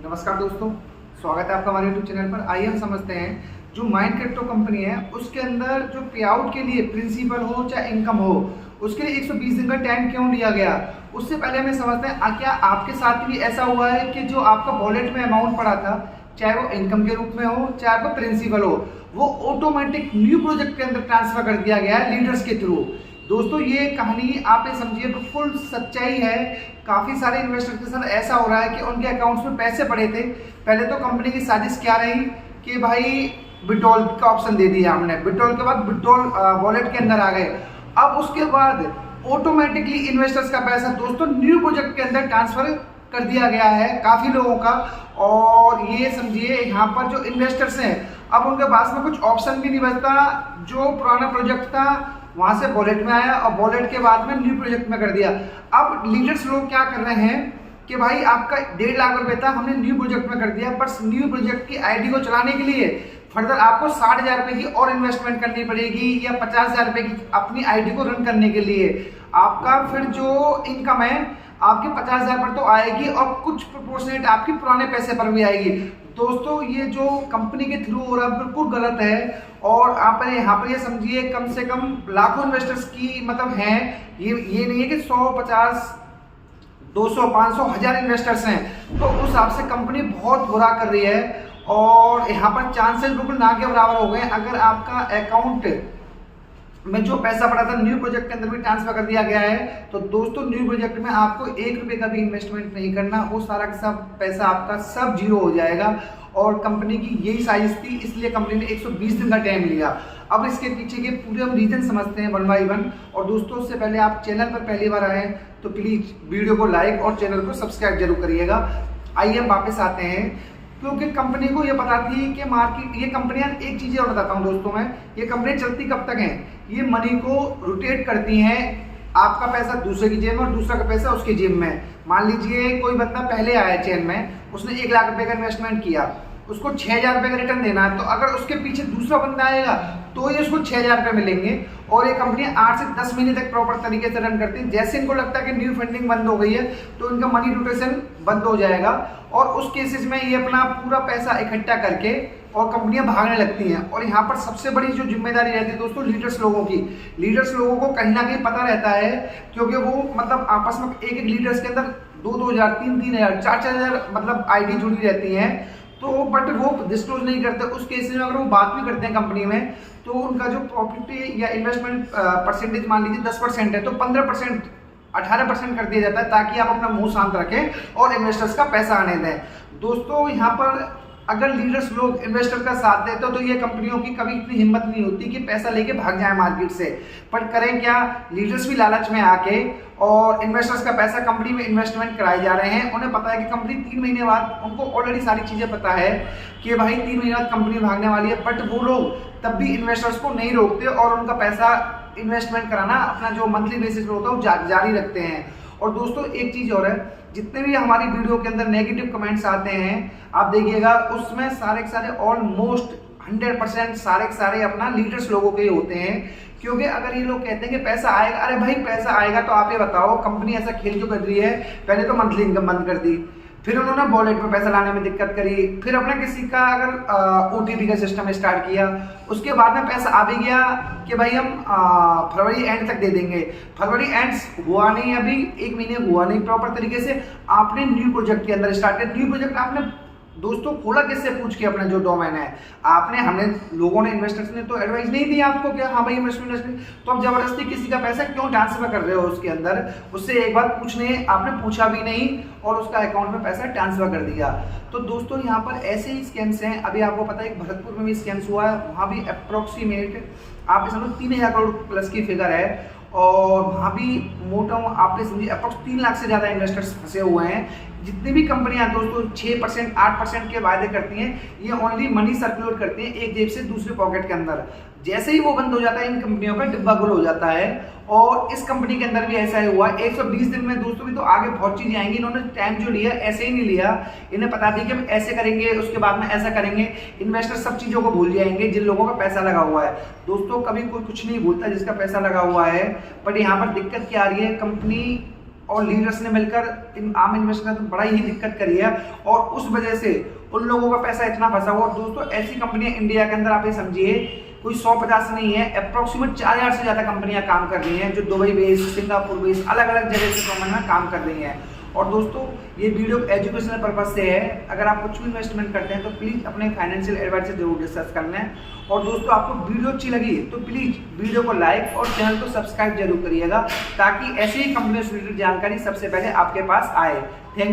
नमस्कार दोस्तों, स्वागत है आपका हमारे YouTube चैनल पर। आइए हम समझते हैं जो माइंड क्रिप्टो कंपनी है उसके अंदर जो पे आउट के लिए प्रिंसिपल हो चाहे इनकम हो उसके लिए 120 दिन का टाइम क्यों दिया गया। उससे पहले हमें समझते हैं क्या आपके साथ भी ऐसा हुआ है कि जो आपका वॉलेट में अमाउंट पड़ा था, चाहे वो इनकम के रूप में हो चाहे आपका प्रिंसिपल हो, वो ऑटोमेटिक न्यू प्रोजेक्ट के अंदर ट्रांसफर कर दिया गया है लीडर्स के थ्रू। दोस्तों ये कहानी आप ये समझिए बिल्कुल सच्चाई है। काफ़ी सारे इन्वेस्टर के साथ ऐसा हो रहा है कि उनके अकाउंट्स में पैसे पड़े थे। पहले तो कंपनी की साजिश क्या रही कि भाई विड्रॉल का ऑप्शन दे दिया हमने, विड्रॉल के बाद विड्रॉल वॉलेट के अंदर आ गए। अब उसके बाद ऑटोमेटिकली इन्वेस्टर्स का पैसा दोस्तों न्यू प्रोजेक्ट के अंदर ट्रांसफर कर दिया गया है काफ़ी लोगों का। और ये समझिए यहाँ पर जो इन्वेस्टर्स हैं अब उनके पास में कुछ ऑप्शन भी नहीं बचता। जो पुराना प्रोजेक्ट था वहां से वॉलेट में आया और वॉलेट के बाद में न्यू प्रोजेक्ट में कर दिया। अब लीडर्स लोग क्या कर रहे हैं कि भाई आपका 1.5 लाख रुपए था, हमने न्यू प्रोजेक्ट में कर दिया, पर न्यू प्रोजेक्ट की आईडी को चलाने के लिए फर्दर आपको 60,000 रुपए की और इन्वेस्टमेंट करनी पड़ेगी या 50,000 रुपए की अपनी आईडी को रन करने के लिए। आपका फिर जो इनकम है आपके 50,000 पर तो आएगी और कुछ प्रोपोर्शनेट आपके पुराने पैसे पर भी आएगी। दोस्तों ये जो कंपनी के थ्रू हो रहा है बिल्कुल गलत है। और आप यहाँ पर ये समझिए कम से कम लाखों इन्वेस्टर्स की मतलब हैं, ये नहीं है कि 100, 50, 200, 500, 1000 इन्वेस्टर्स हैं। तो उस हिसाब से कंपनी बहुत बुरा कर रही है और यहाँ पर चांसेस बिल्कुल ना के बराबर हो गए। अगर आपका अकाउंट में जो पैसा पड़ा था न्यू प्रोजेक्ट के अंदर भी ट्रांसफर कर दिया गया है, तो दोस्तों न्यू प्रोजेक्ट में आपको 1 रुपए का भी इन्वेस्टमेंट नहीं करना, वो सारा का सब पैसा आपका सब जीरो हो जाएगा। और कंपनी की यही साइज थी, इसलिए कंपनी ने 120 दिन का टाइम लिया। अब इसके पीछे के पूरे हम रीजन समझते हैं 1 बाय 1। और दोस्तों उससे पहले आप चैनल पर पहली बार आए तो प्लीज वीडियो को लाइक और चैनल को सब्सक्राइब जरूर करिएगा। आइए हम वापस आते हैं, क्योंकि कंपनी को ये पता थी कि मार्केट, ये कंपनियां, एक चीज़ और बताता हूँ दोस्तों मैं, ये कंपनी चलती कब तक हैं, ये मनी को रोटेट करती हैं। आपका पैसा दूसरे की जेब में और दूसरा का पैसा उसकी जेब में। मान लीजिए कोई बंदा पहले आया चेन में, उसने 1 लाख रुपए का इन्वेस्टमेंट किया, उसको 6,000 रुपए का रिटर्न देना है, तो अगर उसके पीछे दूसरा बंदा आएगा तो ये उसको 6,000 रुपए मिलेंगे। और ये कंपनी 8 से 10 महीने तक प्रॉपर तरीके से रन करती है। जैसे इनको लगता है कि न्यू फंडिंग बंद हो गई है तो इनका मनी रोटेशन बंद हो जाएगा और उस केसेस में ये अपना पूरा पैसा इकट्ठा करके और कंपनियां भागने लगती हैं। और यहाँ पर सबसे बड़ी जो जिम्मेदारी रहती है दोस्तों लीडर्स लोगों की। लीडर्स लोगों को कहीं ना कहीं पता रहता है, क्योंकि वो मतलब आपस में एक लीडर्स के अंदर 2-2 हज़ार, 3-3 हज़ार, 4-4 हज़ार मतलब आईडी जुड़ी रहती हैं। तो बट वो डिस्क्लोज नहीं करते। उस केस में अगर वो बात भी करते हैं कंपनी में तो उनका जो प्रॉफिट या इन्वेस्टमेंट परसेंटेज मान लीजिए 10% है तो 15%, 18% कर दिया जाता है, ताकि आप अपना मुंह शांत रखें और इन्वेस्टर्स का पैसा आने दें। दोस्तों यहाँ पर अगर लीडर्स लोग इन्वेस्टर का साथ देते तो ये कंपनियों की कभी इतनी हिम्मत नहीं होती कि पैसा लेके भाग जाए मार्केट से। पर करें क्या, लीडर्स भी लालच में आके और इन्वेस्टर्स का पैसा कंपनी में इन्वेस्टमेंट कराए जा रहे हैं। उन्हें पता है कि कंपनी 3 महीने बाद, उनको ऑलरेडी सारी चीज़ें पता है कि भाई 3 महीने बाद कंपनी भागने वाली है, बट वो लोग तब भी इन्वेस्टर्स को नहीं रोकते और उनका पैसा इन्वेस्टमेंट कराना अपना जो मंथली बेसिस पर होता है वो जारी रखते हैं। और दोस्तों एक चीज़ और है, जितने भी हमारी वीडियो के अंदर नेगेटिव कमेंट्स आते हैं आप देखिएगा उसमें सारे के सारे ऑलमोस्ट 100% सारे के सारे अपना लीडर्स लोगों के होते हैं। क्योंकि अगर ये लोग कहते हैं कि पैसा आएगा, अरे भाई पैसा आएगा तो आप ये बताओ कंपनी ऐसा खेल क्यों कर रही है। पहले तो मंथली इनकम बंद कर दी, फिर उन्होंने वॉलेट में पैसा लाने में दिक्कत करी, फिर अपना किसी का अगर OTP का सिस्टम स्टार्ट किया, उसके बाद में पैसा आ भी गया कि भाई हम फरवरी एंड तक दे देंगे। फरवरी एंड हुआ नहीं, अभी 1 महीने हुआ नहीं प्रॉपर तरीके से। आपने न्यू प्रोजेक्ट के अंदर स्टार्ट किया, न्यू प्रोजेक्ट आपने दोस्तों खोला किससे, पूछ के अपना जो डोमेन है आपने, हमने लोगों ने, इन्वेस्टर्स ने तो एडवाइस नहीं दी आपको कि हाँ भाई इन्वेस्टमेंट, तो आप जबरदस्ती किसी का पैसा क्यों ट्रांसफर कर रहे हो उसके अंदर। उससे एक बार पूछने आपने पूछा भी नहीं और उसका अकाउंट में पैसा ट्रांसफर कर दिया। तो दोस्तों यहाँ पर ऐसे ही स्कैम्स हैं। अभी आपको पता है भरतपुर में भी स्कैम्स हुआ है, वहाँ भी अप्रोक्सीमेट आप समझो 3,000 करोड़ प्लस की फिगर है और वहाँ भी मोटा आपने समझिए अप्रोक्स 3 लाख से ज़्यादा इन्वेस्टर्स फंसे हुए हैं। जितनी भी कंपनियां दोस्तों 6%, 8% के वायदे करती हैं, ये ओनली मनी सर्कुलेट करती हैं एक जेब से दूसरे पॉकेट के अंदर। जैसे ही वो बंद हो जाता है इन कंपनियों का डिब्बा गुल हो जाता है। और इस कंपनी के अंदर भी ऐसा ही हुआ। 120 दिन में दोस्तों भी तो आगे बहुत चीजें आएंगी। इन्होंने टाइम जो लिया ऐसे ही नहीं लिया, इन्हें पता थी कि हम ऐसे करेंगे उसके बाद में ऐसा करेंगे। इन्वेस्टर सब चीजों को भूल जाएंगे जिन लोगों का पैसा लगा हुआ है। दोस्तों कभी कोई कुछ नहीं भूलता जिसका पैसा लगा हुआ है। बट यहाँ पर दिक्कत क्या आ रही है, कंपनी और लीडर्स ने मिलकर आम इन्वेस्टर ने बड़ा ही दिक्कत करी है और उस वजह से उन लोगों का पैसा इतना फंसा हुआ। और दोस्तों ऐसी कंपनियां इंडिया के अंदर आप ये समझिए कोई 150 नहीं है, अप्रोक्सीमेट 4000 से ज्यादा कंपनियां काम कर रही हैं जो दुबई बेस्ड, सिंगापुर बेस्ड, अलग अलग जगह से कंपनियां काम कर रही हैं। और दोस्तों ये वीडियो एजुकेशनल पर्पज से है, अगर आप कुछ भी इन्वेस्टमेंट करते हैं तो प्लीज़ अपने फाइनेंशियल एडवाइजर जरूर डिस्कस कर लें। और दोस्तों आपको वीडियो अच्छी लगी तो प्लीज़ वीडियो को लाइक और चैनल को सब्सक्राइब जरूर करिएगा ताकि ऐसी ही कंपनी से रिलेटेड जानकारी सबसे पहले आपके पास आए। थैंक